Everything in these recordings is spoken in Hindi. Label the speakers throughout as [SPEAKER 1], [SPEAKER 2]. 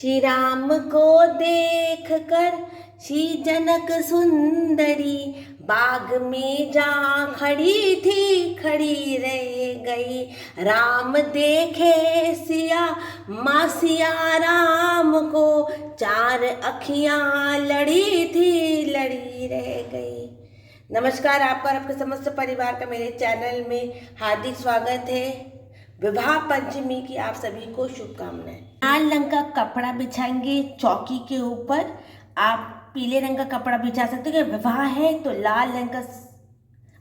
[SPEAKER 1] श्री राम को देख कर श्री जनक सुंदरी बाग में जा खड़ी थी, खड़ी रह गई। राम देखे सिया माँ सिया राम को, चार अखियाँ लड़ी थी, लड़ी रह गई। नमस्कार, आपका और आपके समस्त परिवार का मेरे चैनल में हार्दिक स्वागत है। विवाह पंचमी की आप सभी को शुभकामनाएं। लाल रंग का कपड़ा बिछाएंगे चौकी के ऊपर। आप पीले रंग का कपड़ा बिछा सकते हैं। विवाह है तो लाल रंग का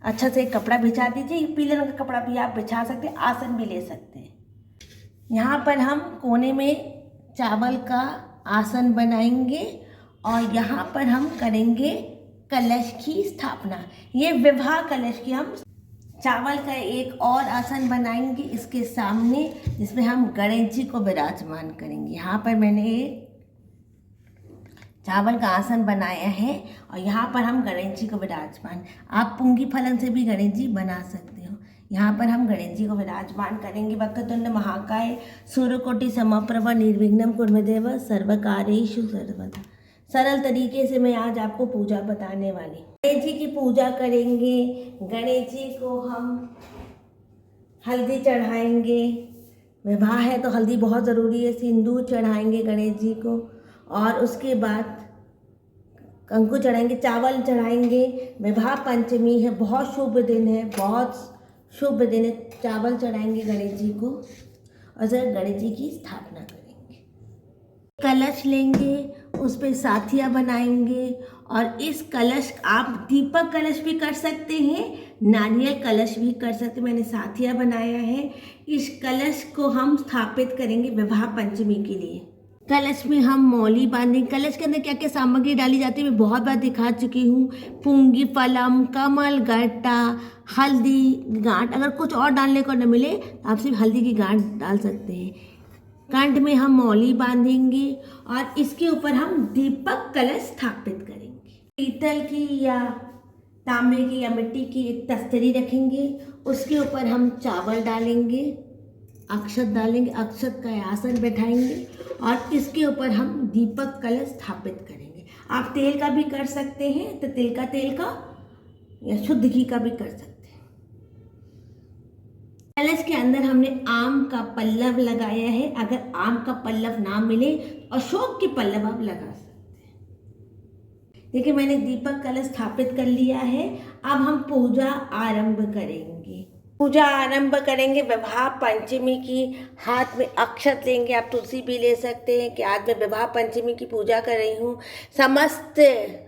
[SPEAKER 1] अच्छा से कपड़ा बिछा दीजिए। पीले रंग का कपड़ा भी आप बिछा सकते हैं, आसन भी ले सकते हैं। यहाँ पर हम कोने में चावल का आसन बनाएंगे और यहाँ पर हम करेंगे कलश की स्थापना। ये विवाह कलश की हम चावल का एक और आसन बनाएंगे इसके सामने, जिसमें हम गणेश जी को विराजमान करेंगे। यहाँ पर मैंने एक चावल का आसन बनाया है और यहाँ पर हम गणेश जी को विराजमान, आप पुंगी फलन से भी गणेश जी बना सकते हो। यहाँ पर हम गणेश जी को विराजमान करेंगे। वक्रतुंड महाकाय सूर्यकोटि समप्रभ निर्विघ्नं कुर्मदेव सर्वकार्येषु सर्वदा। सरल तरीके से मैं आज आपको पूजा बताने वाली। गणेश जी की पूजा करेंगे। गणेश जी को हम हल्दी चढ़ाएंगे। विवाह है तो हल्दी बहुत ज़रूरी है। सिंदूर चढ़ाएंगे गणेश जी को और उसके बाद कंकु चढ़ाएंगे, चावल चढ़ाएंगे। विवाह पंचमी है, बहुत शुभ दिन है, बहुत शुभ दिन है। चावल चढ़ाएंगे गणेश जी को और फिर गणेश जी की स्थापना करेंगे। कलश लेंगे, उस पर साथिया बनाएंगे और इस कलश आप दीपक कलश भी कर सकते हैं, नारियल कलश भी कर सकते हैं। मैंने साथिया बनाया है। इस कलश को हम स्थापित करेंगे विवाह पंचमी के लिए। कलश में हम मौली बांधेंगे। कलश के अंदर क्या क्या सामग्री डाली जाती है मैं बहुत बार दिखा चुकी हूँ। पुंगी फलम, कमल गट्टा, हल्दी गांठ। अगर कुछ और डालने को न मिले तो आप सिर्फ हल्दी की गांठ डाल सकते हैं। कंठ में हम मौली बांधेंगे और इसके ऊपर हम दीपक कलश स्थापित करेंगे। पीतल की या तांबे की या मिट्टी की एक तस्तरी रखेंगे, उसके ऊपर हम चावल डालेंगे, अक्षत डालेंगे, अक्षत का आसन बैठाएंगे और इसके ऊपर हम दीपक कलश स्थापित करेंगे। आप तेल का भी कर सकते हैं तो तेल का या शुद्ध घी का भी कर सकते हैं। कलश के अंदर हमने आम का पल्लव लगाया है। अगर आम का पल्लव ना मिले तो अशोक के पल्लव आप लगा सकते हैं। देखिए, मैंने दीपक कलश स्थापित कर लिया है। अब हम पूजा आरंभ करेंगे। पूजा आरंभ करेंगे विवाह पंचमी की। हाथ में अक्षत लेंगे, आप तुलसी भी ले सकते हैं कि आज मैं विवाह पंचमी की पूजा कर रही हूँ। समस्त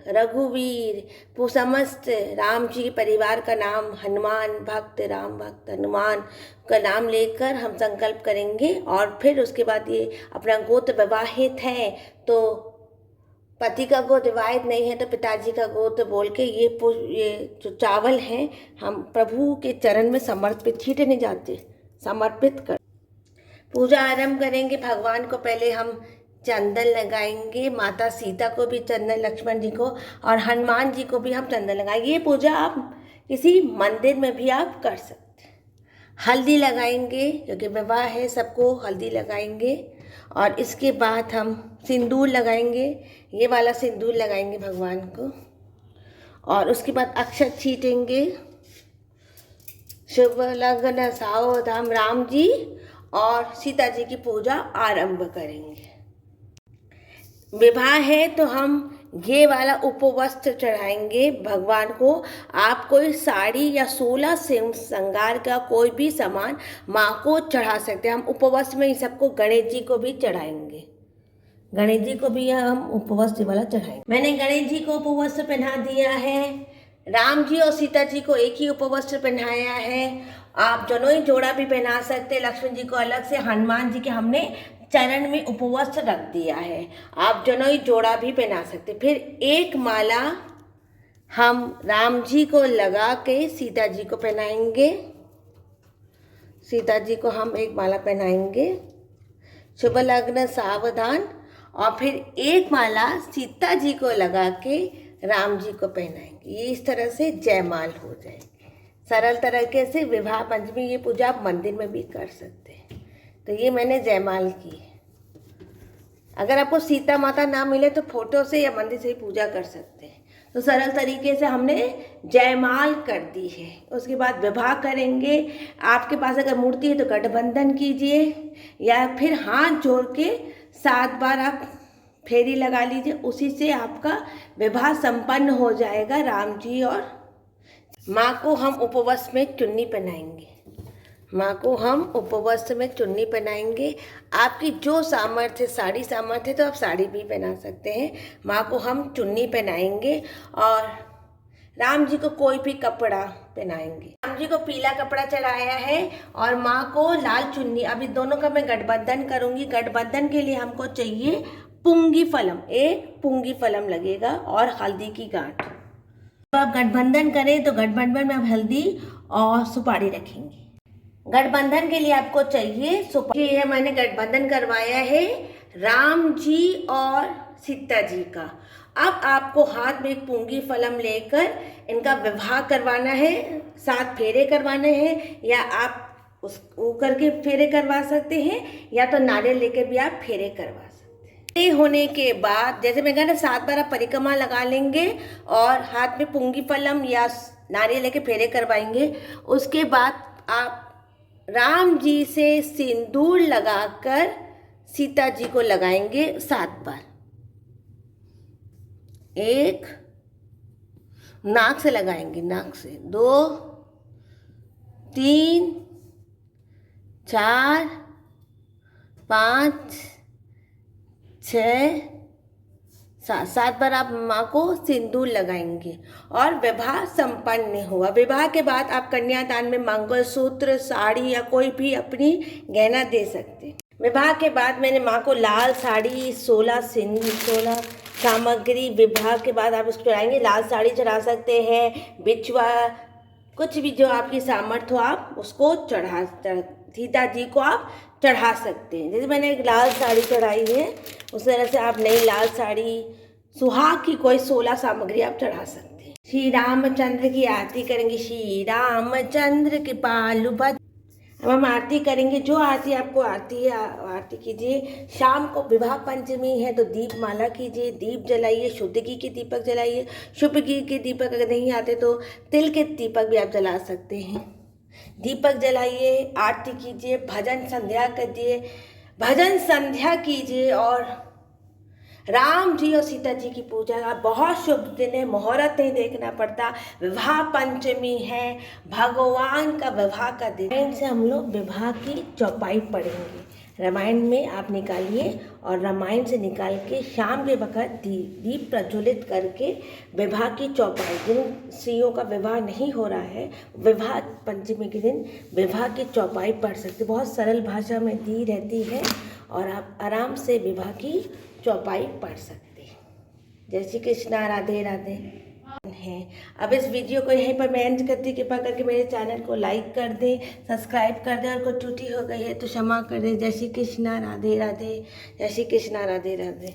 [SPEAKER 1] रघुवीर समस्त राम जी के परिवार का नाम, हनुमान भक्त, राम भक्त हनुमान का नाम लेकर हम संकल्प करेंगे और फिर उसके बाद ये अपना गोत्र विवाहित है तो पति का गोत्र विवाहित नहीं है तो पिताजी का गोत्र बोल के ये जो चावल हैं हम प्रभु के चरण में समर्पित, छीटे नहीं जाते, समर्पित कर पूजा आरंभ करेंगे। भगवान को पहले हम चंदन लगाएंगे, माता सीता को भी चंदन, लक्ष्मण जी को और हनुमान जी को भी हम चंदन लगाएंगे। ये पूजा आप किसी मंदिर में भी आप कर सकते हैं। हल्दी लगाएंगे, क्योंकि विवाह है सबको हल्दी लगाएंगे और इसके बाद हम सिंदूर लगाएंगे। ये वाला सिंदूर लगाएंगे भगवान को और उसके बाद अक्षत छीटेंगे। शुभ लग्न सावधान, राम जी और सीता जी की पूजा आरंभ करेंगे। विवाह है तो हम ये वाला उपवस्त्र चढ़ाएंगे भगवान को। आप कोई साड़ी या 16 श्रृंगार का कोई भी सामान माँ को चढ़ा सकते हैं। हम उपवस्त्र में ही सबको गणेश जी को भी चढ़ाएंगे। गणेश जी को भी हम उपवस्त्र वाला चढ़ाएंगे। मैंने गणेश जी को उपवस्त्र पहना दिया है। राम जी और सीता जी को एक ही उपवस्त्र पहनाया है। आप जनोई जोड़ा भी पहना सकते हैं। लक्ष्मण जी को अलग से, हनुमान जी के हमने चरण में उपवस्त्र रख दिया है। आप जनोई जोड़ा भी पहना सकते। फिर एक माला हम राम जी को लगा के सीता जी को पहनाएंगे। सीता जी को हम एक माला पहनाएंगे। शुभ लग्न सावधान। और फिर एक माला सीता जी को लगा के राम जी को पहनाएंगे। ये इस तरह से जयमाल हो जाएगी। सरल तरीके से विवाह पंचमी ये पूजा आप मंदिर में भी कर सकते हैं। तो ये मैंने जयमाल की है। अगर आपको सीता माता ना मिले तो फोटो से या मंदिर से ही पूजा कर सकते हैं। तो सरल तरीके से हमने जयमाल कर दी है। उसके बाद विवाह करेंगे। आपके पास अगर मूर्ति है तो गठबंधन कीजिए या फिर हाथ जोड़ के 7 बार आप फेरी लगा लीजिए। उसी से आपका विवाह संपन्न हो जाएगा। राम जी और माँ को हम उपवास में चुन्नी पहनाएंगे। माँ को हम उपवास में चुन्नी पहनाएंगे। आपकी जो सामर्थ्य, साड़ी सामर्थ्य तो आप साड़ी भी पहना सकते हैं। माँ को हम चुन्नी पहनाएंगे और राम जी को कोई भी कपड़ा पहनाएंगे। राम जी को पीला कपड़ा चढ़ाया है और माँ को लाल चुन्नी। अभी दोनों का मैं गठबंधन करूँगी। गठबंधन के लिए हमको चाहिए पुंगी फलम, एक पुंगी फलम लगेगा और हल्दी की गांठ। तो आप गठबंधन करें तो गठबंधन में आप हल्दी और सुपारी रखेंगे। गठबंधन के लिए आपको चाहिए सुपारी। ये मैंने गठबंधन करवाया है राम जी और सीता जी का। अब आपको हाथ में एक पुंगी फलम लेकर इनका विवाह करवाना है। 7 फेरे करवाने हैं या आप वो करके फेरे करवा सकते हैं या तो नारियल लेकर भी आप फेरे करवा सकते हैं। होने के बाद जैसे मैं कहना 7 बार आप परिक्रमा लगा लेंगे और हाथ में पुंगी फलम या नारियल लेके फेरे करवाएंगे। उसके बाद आप राम जी से सिंदूर लगाकर सीता जी को लगाएंगे 7 बार। 1 नाक से लगाएंगे, नाक से 2 3 4 5 6 7 बार आप माँ को सिंदूर लगाएंगे और विवाह संपन्न हुआ। विवाह के बाद आप कन्यादान में मंगलसूत्र, साड़ी या कोई भी अपनी गहना दे सकते हैं। विवाह के बाद मैंने माँ को लाल साड़ी, 16 सामग्री विवाह के बाद आप उसको चढ़ाएंगे। लाल साड़ी चढ़ा सकते हैं, बिछुआ, कुछ भी जो आपकी सामर्थ्य हो आप उसको सीता जी को आप चढ़ा सकते हैं। जैसे मैंने एक लाल साड़ी चढ़ाई है उस तरह से आप नई लाल साड़ी, सुहाग की कोई 16 सामग्री आप चढ़ा सकते हैं। श्री रामचंद्र की आरती करेंगे। श्री रामचंद्र कृपालु भज। अब हम आरती करेंगे। जो आरती आपको आती है आरती कीजिए। शाम को विवाह पंचमी है तो दीप माला कीजिए, दीप जलाइए, शुद्ध घी के दीपक जलाइए। शुभ घी के दीपक अगर नहीं आते तो तिल के दीपक भी आप जला सकते हैं। दीपक जलाइए, आरती कीजिए, भजन संध्या कीजिए, भजन संध्या कीजिए और राम जी और सीता जी की पूजा का बहुत शुभ दिन है। मुहूर्त नहीं देखना पड़ता। विवाह पंचमी है, भगवान का विवाह का दिन। रामायण से हम लोग विवाह की चौपाई पढ़ेंगे। रामायण में आप निकालिए और रामायण से निकाल के शाम के वक़्त दीप प्रज्वलित करके विवाह की चौपाई, जिन स्त्रियों का विवाह नहीं हो रहा है विवाह पंचमी के दिन विवाह की चौपाई पढ़ सकते। बहुत सरल भाषा में दी रहती है और आप आराम से विवाह की चौपाई पढ़ सकते हैं। जय श्री कृष्णा, राधे राधे है। अब इस वीडियो को यहीं पर मैं एंड करती, कृपा करके मेरे चैनल को लाइक कर दें, सब्सक्राइब कर दें और कोई त्रुटि हो गई है तो क्षमा कर दें। जय श्री कृष्णा, राधे राधे। जय श्री कृष्णा, राधे राधे।